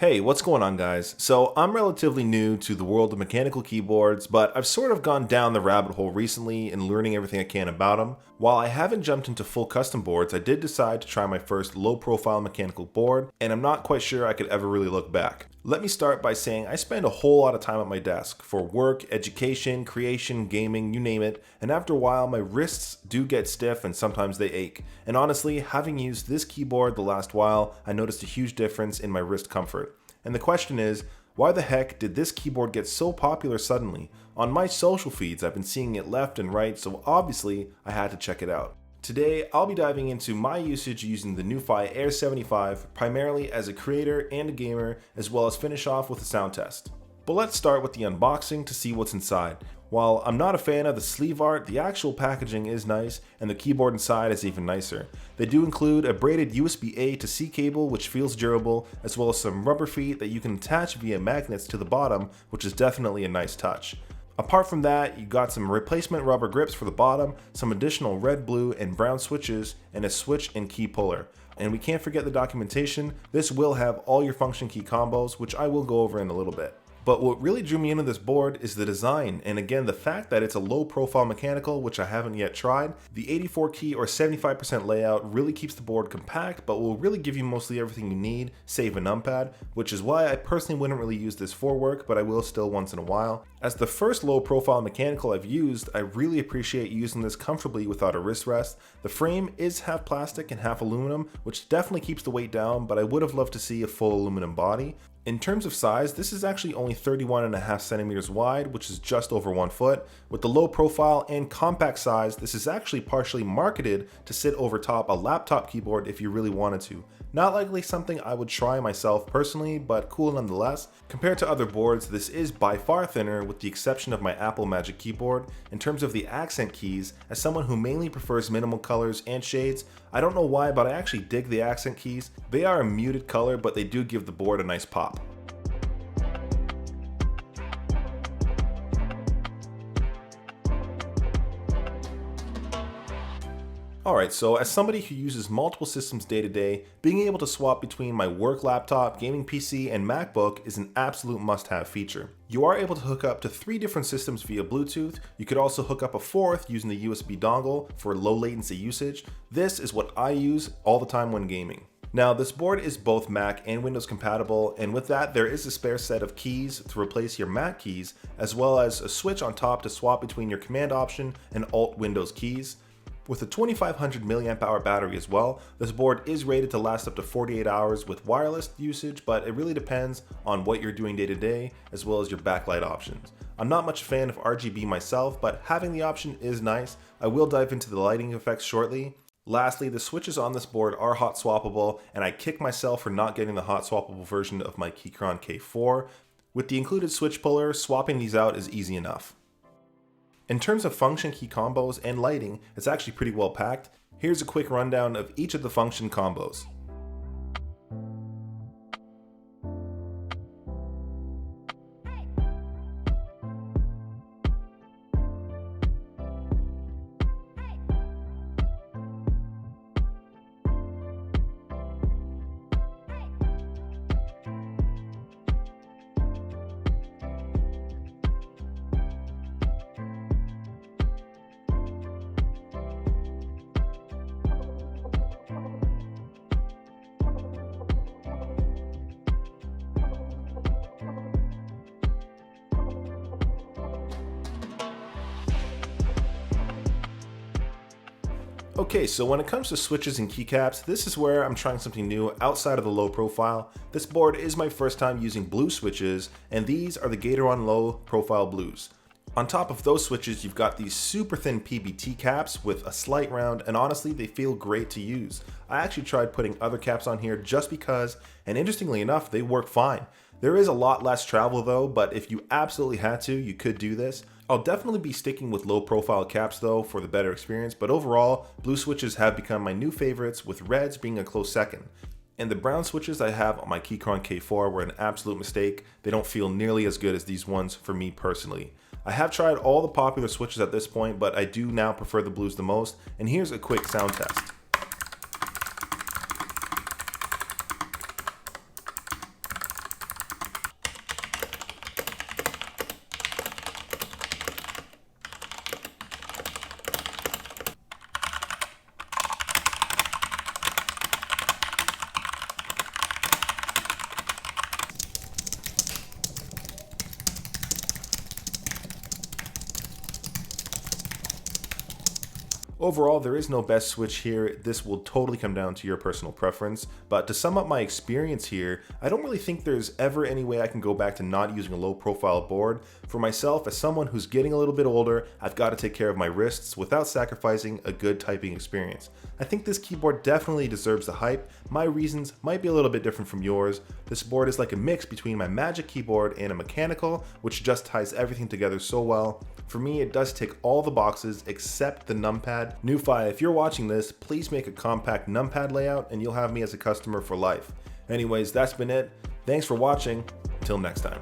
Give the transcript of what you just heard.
Hey, what's going on, guys? So I'm relatively new to the world of mechanical keyboards, but I've sort of gone down the rabbit hole recently in learning everything I can about them. While I haven't jumped into full custom boards, I did decide to try my first low-profile mechanical board, and I'm not quite sure I could ever really look back. Let me start by saying I spend a whole lot of time at my desk for work, education, creation, gaming, you name it, and after a while my wrists do get stiff and sometimes they ache. And honestly, having used this keyboard the last while, I noticed a huge difference in my wrist comfort. And the question is, why the heck did this keyboard get so popular suddenly? On my social feeds, I've been seeing it left and right, so obviously I had to check it out. Today, I'll be diving into my usage using the NuPhy Air 75, primarily as a creator and a gamer, as well as finish off with a sound test. But let's start with the unboxing to see what's inside. While I'm not a fan of the sleeve art, the actual packaging is nice, and the keyboard inside is even nicer. They do include a braided USB-A to C cable, which feels durable, as well as some rubber feet that you can attach via magnets to the bottom, which is definitely a nice touch. Apart from that, you got some replacement rubber grips for the bottom, some additional red, blue, and brown switches, and a switch and key puller. And we can't forget the documentation. This will have all your function key combos, which I will go over in a little bit. But what really drew me into this board is the design, and again the fact that it's a low profile mechanical, which I haven't yet tried. The 84 key or 75% layout really keeps the board compact, but will really give you mostly everything you need, save a numpad, which is why I personally wouldn't really use this for work, but I will still once in a while. As the first low profile mechanical I've used, I really appreciate using this comfortably without a wrist rest. The frame is half plastic and half aluminum, which definitely keeps the weight down, but I would have loved to see a full aluminum body. In terms of size, this is actually only 31.5 centimeters wide, which is just over 1 foot. With the low profile and compact size, this is actually partially marketed to sit over top a laptop keyboard if you really wanted to. Not likely something I would try myself personally, but cool nonetheless. Compared to other boards, this is by far thinner with the exception of my Apple Magic Keyboard. In terms of the accent keys, as someone who mainly prefers minimal colors and shades, I don't know why, but I actually dig the accent keys. They are a muted color, but they do give the board a nice pop. Alright, so as somebody who uses multiple systems day to day, being able to swap between my work laptop, gaming PC, and MacBook is an absolute must-have feature. You are able to hook up to 3 different systems via Bluetooth. You could also hook up a 4th using the USB dongle for low latency usage. This is what I use all the time when gaming. Now, this board is both Mac and Windows compatible, and with that there is a spare set of keys to replace your Mac keys, as well as a switch on top to swap between your Command Option and Alt Windows keys. With a 2500 mAh battery as well, this board is rated to last up to 48 hours with wireless usage, but it really depends on what you're doing day to day, as well as your backlight options. I'm not much a fan of RGB myself, but having the option is nice. I will dive into the lighting effects shortly. Lastly, the switches on this board are hot swappable, and I kick myself for not getting the hot swappable version of my Keychron K4. With the included switch puller, swapping these out is easy enough. In terms of function key combos and lighting, it's actually pretty well packed. Here's a quick rundown of each of the function combos. Okay, so when it comes to switches and keycaps, this is where I'm trying something new outside of the low profile. This board is my first time using blue switches, and these are the Gateron low profile blues. On top of those switches, you've got these super thin PBT caps with a slight round, and honestly, they feel great to use. I actually tried putting other caps on here just because, and interestingly enough, they work fine. There is a lot less travel though, but if you absolutely had to, you could do this. I'll definitely be sticking with low profile caps though for the better experience, but overall, blue switches have become my new favorites, with reds being a close second. And the brown switches I have on my Keychron K4 were an absolute mistake. They don't feel nearly as good as these ones for me personally. I have tried all the popular switches at this point, but I do now prefer the blues the most, and here's a quick sound test. Overall, there is no best switch here. This will totally come down to your personal preference, but to sum up my experience here, I don't really think there's ever any way I can go back to not using a low profile board. For myself, as someone who's getting a little bit older, I've got to take care of my wrists without sacrificing a good typing experience. I think this keyboard definitely deserves the hype. My reasons might be a little bit different from yours. This board is like a mix between my Magic keyboard and a mechanical, which just ties everything together so well. For me, it does tick all the boxes except the numpad. NuPhy, if you're watching this, please make a compact numpad layout and you'll have me as a customer for life. Anyways, that's been it. Thanks for watching. Until next time.